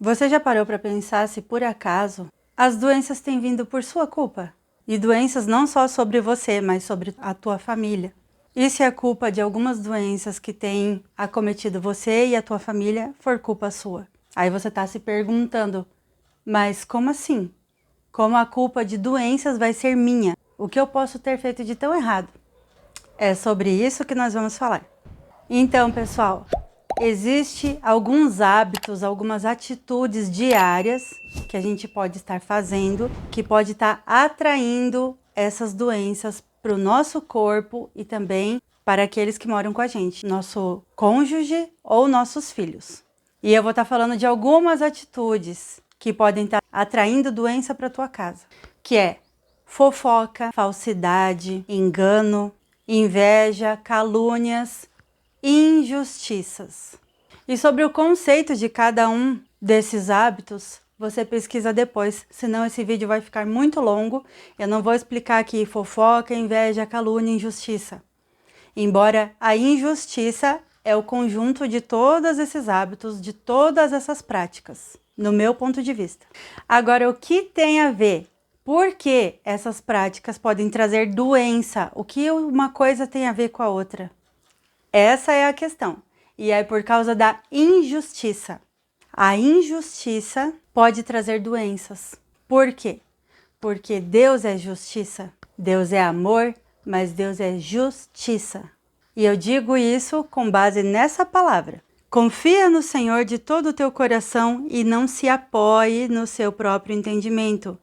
Você já parou para pensar se por acaso as doenças têm vindo por sua culpa? E doenças não só sobre você, mas sobre a tua família. E se a culpa de algumas doenças que têm acometido você e a tua família for culpa sua? Aí você está se perguntando, mas como assim? Como a culpa de doenças vai ser minha? O que eu posso ter feito de tão errado? É sobre isso que nós vamos falar. Então, pessoal, existe alguns hábitos, algumas atitudes diárias que a gente pode estar fazendo, que pode estar atraindo essas doenças para o nosso corpo e também para aqueles que moram com a gente, nosso cônjuge ou nossos filhos. E eu vou estar falando de algumas atitudes que podem estar atraindo doença para tua casa, que é fofoca, falsidade, engano, inveja, calúnias, injustiças. E sobre o conceito de cada um desses hábitos, você pesquisa depois, senão esse vídeo vai ficar muito longo. Eu não vou explicar aqui fofoca, inveja, calúnia, injustiça. Embora a injustiça é o conjunto de todos esses hábitos, de todas essas práticas, no meu ponto de vista. Agora, o que tem a ver? Por que essas práticas podem trazer doença? O que uma coisa tem a ver com a outra? Essa é a questão. E é por causa da injustiça. A injustiça pode trazer doenças. Por quê? Porque Deus é justiça. Deus é amor, mas Deus é justiça. E eu digo isso com base nessa palavra. Confia no Senhor de todo o teu coração e não se apoie no seu próprio entendimento.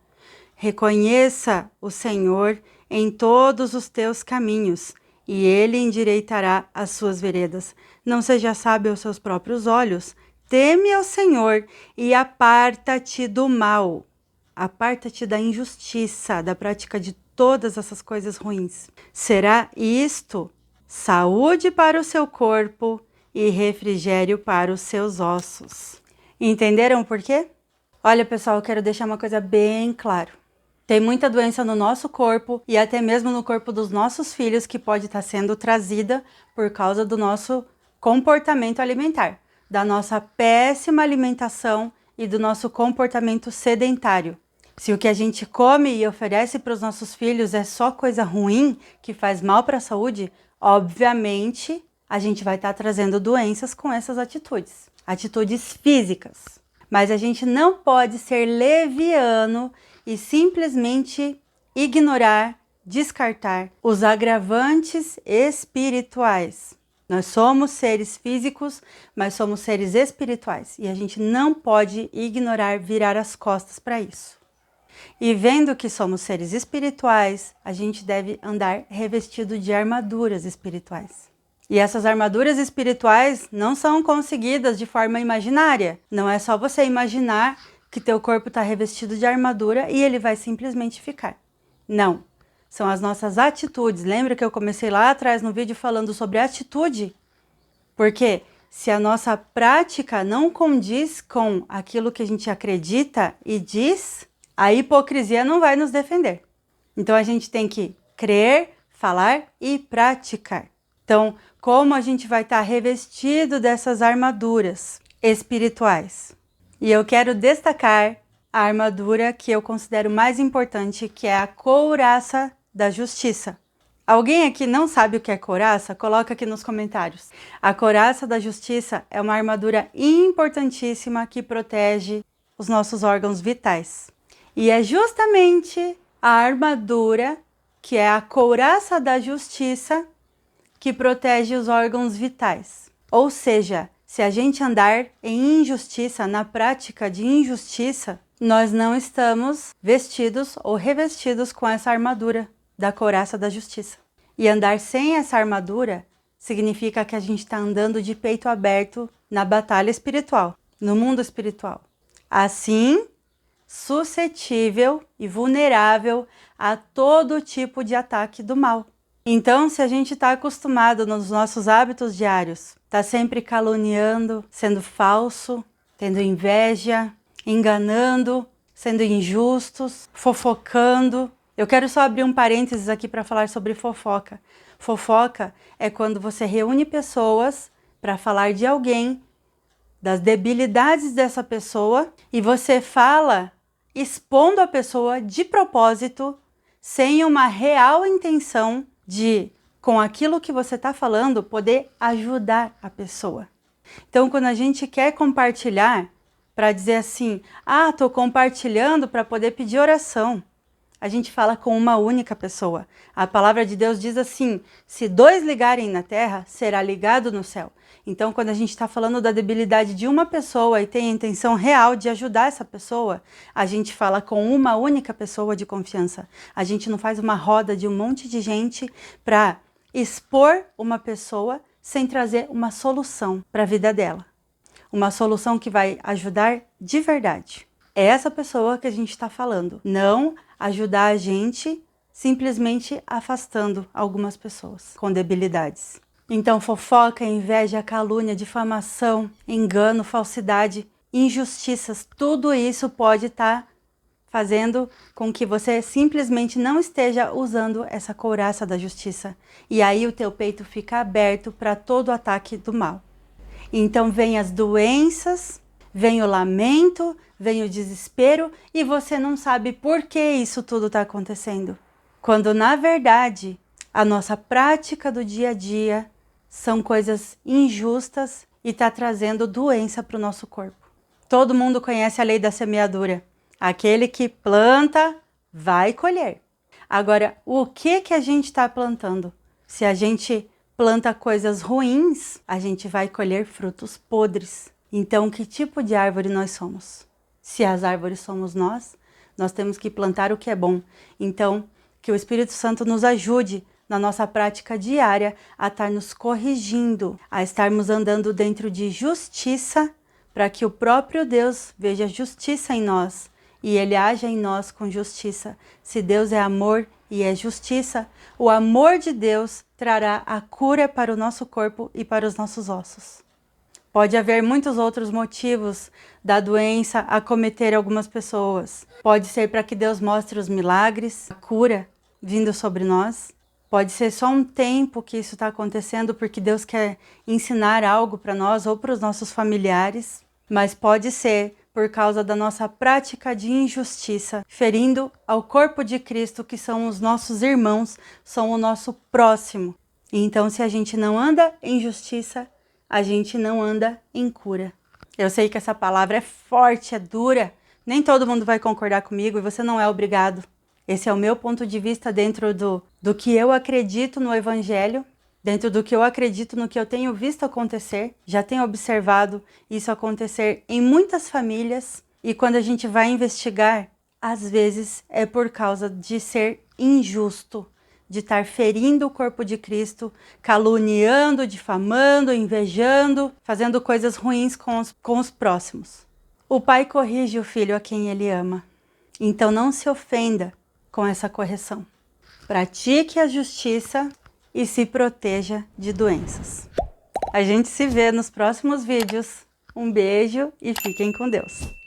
Reconheça o Senhor em todos os teus caminhos, e Ele endireitará as suas veredas. Não seja sábio aos seus próprios olhos. Teme ao Senhor e aparta-te do mal. Aparta-te da injustiça, da prática de todas essas coisas ruins. Será isto saúde para o seu corpo e refrigério para os seus ossos. Entenderam por quê? Olha, pessoal, eu quero deixar uma coisa bem clara. Tem muita doença no nosso corpo e até mesmo no corpo dos nossos filhos que pode estar sendo trazida por causa do nosso comportamento alimentar, da nossa péssima alimentação e do nosso comportamento sedentário. Se o que a gente come e oferece para os nossos filhos é só coisa ruim, que faz mal para a saúde, obviamente a gente vai estar trazendo doenças com essas atitudes, atitudes físicas. Mas a gente não pode ser leviano e simplesmente ignorar, descartar os agravantes espirituais. Nós somos seres físicos, mas somos seres espirituais e a gente não pode ignorar, virar as costas para isso. E vendo que somos seres espirituais, a gente deve andar revestido de armaduras espirituais. E essas armaduras espirituais não são conseguidas de forma imaginária. Não é só você imaginar que teu corpo está revestido de armadura e ele vai simplesmente ficar. Não. São as nossas atitudes. Lembra que eu comecei lá atrás no vídeo falando sobre atitude? Porque se a nossa prática não condiz com aquilo que a gente acredita e diz, a hipocrisia não vai nos defender. Então a gente tem que crer, falar e praticar. Então, como a gente vai estar revestido dessas armaduras espirituais? E eu quero destacar a armadura que eu considero mais importante, que é a couraça da justiça. Alguém aqui não sabe o que é couraça? Coloca aqui nos comentários. A couraça da justiça é uma armadura importantíssima que protege os nossos órgãos vitais. E é justamente a armadura, que é a couraça da justiça, que protege os órgãos vitais. Ou seja, se a gente andar em injustiça, na prática de injustiça, nós não estamos vestidos ou revestidos com essa armadura da couraça da justiça. E andar sem essa armadura significa que a gente está andando de peito aberto na batalha espiritual, no mundo espiritual. Assim, suscetível e vulnerável a todo tipo de ataque do mal. Então, se a gente está acostumado nos nossos hábitos diários, está sempre caluniando, sendo falso, tendo inveja, enganando, sendo injustos, fofocando. Eu quero só abrir um parênteses aqui para falar sobre fofoca. Fofoca é quando você reúne pessoas para falar de alguém das debilidades dessa pessoa e você fala expondo a pessoa de propósito, sem uma real intenção de, com aquilo que você está falando, poder ajudar a pessoa. Então, quando a gente quer compartilhar, para dizer assim, estou compartilhando para poder pedir oração, a gente fala com uma única pessoa. A palavra de Deus diz assim, se 2 ligarem na terra, será ligado no céu. Então, quando a gente está falando da debilidade de uma pessoa e tem a intenção real de ajudar essa pessoa, a gente fala com uma única pessoa de confiança. A gente não faz uma roda de um monte de gente para expor uma pessoa sem trazer uma solução para a vida dela. Uma solução que vai ajudar de verdade. É essa pessoa que a gente está falando. Não ajudar a gente simplesmente afastando algumas pessoas com debilidades. Então, fofoca, inveja, calúnia, difamação, engano, falsidade, injustiças, tudo isso pode estar fazendo com que você simplesmente não esteja usando essa couraça da justiça. E aí o teu peito fica aberto para todo ataque do mal. Então vem as doenças, vem o lamento, vem o desespero e você não sabe por que isso tudo está acontecendo. Quando na verdade a nossa prática do dia a dia são coisas injustas e está trazendo doença para o nosso corpo. Todo mundo conhece a lei da semeadura. Aquele que planta vai colher. Agora, o que a gente está plantando? Se a gente planta coisas ruins, a gente vai colher frutos podres. Então, que tipo de árvore nós somos? Se as árvores somos nós temos que plantar o que é bom. Então, que o Espírito Santo nos ajude na nossa prática diária a estar nos corrigindo, a estarmos andando dentro de justiça, para que o próprio Deus veja justiça em nós e Ele haja em nós com justiça. Se Deus é amor e é justiça, o amor de Deus trará a cura para o nosso corpo e para os nossos ossos. Pode haver muitos outros motivos da doença acometer algumas pessoas. Pode ser para que Deus mostre os milagres, a cura vindo sobre nós. Pode ser só um tempo que isso está acontecendo porque Deus quer ensinar algo para nós ou para os nossos familiares. Mas pode ser por causa da nossa prática de injustiça, ferindo ao corpo de Cristo, que são os nossos irmãos, são o nosso próximo. E então, se a gente não anda em justiça, a gente não anda em cura. Eu sei que essa palavra é forte, é dura, nem todo mundo vai concordar comigo e você não é obrigado. Esse é o meu ponto de vista dentro do que eu acredito no Evangelho, dentro do que eu acredito no que eu tenho visto acontecer. Já tenho observado isso acontecer em muitas famílias e quando a gente vai investigar, às vezes é por causa de ser injusto, de estar ferindo o corpo de Cristo, caluniando, difamando, invejando, fazendo coisas ruins com os próximos. O pai corrige o filho a quem ele ama. Então não se ofenda com essa correção. Pratique a justiça e se proteja de doenças. A gente se vê nos próximos vídeos. Um beijo e fiquem com Deus.